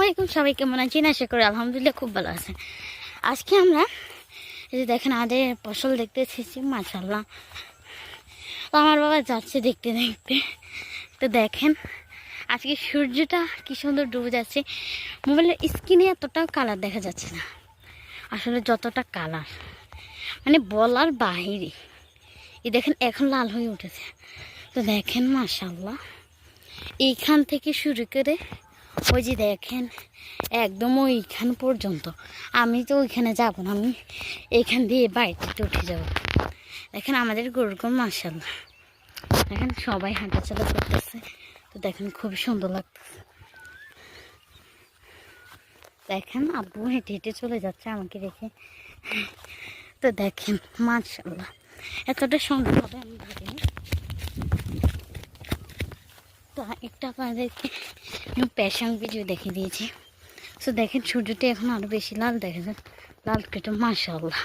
আলাইকুম, সবাই কেমন আছেন? আশা করি আলহামদুলিল্লাহ খুব ভালো আছেন। আজকে আমরা এই যে দেখেন আদের ফসল দেখতে এসেছি, মাশাআল্লাহ। তো আমার বাবা যাচ্ছে দেখতে দেখতে। তো দেখেন আজকে সূর্যটা কি সুন্দর ডুবে যাচ্ছে। মোবাইলের স্ক্রিনে এতটা কালার দেখা যাচ্ছে না, আসলে যতটা কালার মানে বলার বাহিরে। এই দেখেন এখন লাল হয়ে উঠেছে। তো দেখেন মাশাআল্লাহ, এইখান থেকে শুরু করে ওই যে দেখেন একদম ওইখান পর্যন্ত। আমি তো ওইখানে যাব না, আমি এইখান দিয়ে বাড়িতে উঠে যাব। দেখেন আমাদের গরুগুলো মাশাআল্লাহ, দেখেন সবাই হাঁটাচলা করতেছে। তো দেখেন খুব সুন্দর লাগতেছে। দেখেন আব্বু হেঁটে হেঁটে চলে যাচ্ছে আমাকে রেখে। তো দেখেন মাশাআল্লাহ, এতটা সুন্দর হবে আমি ভাবিনি। তো একটা আপনাদেরকে প্যাশন ভিডিও দেখিয়ে দিয়েছি। তো দেখেন সূর্যটা এখন আরও বেশি লাল দেখা যায়, লাল কেটে মাশাআল্লাহ।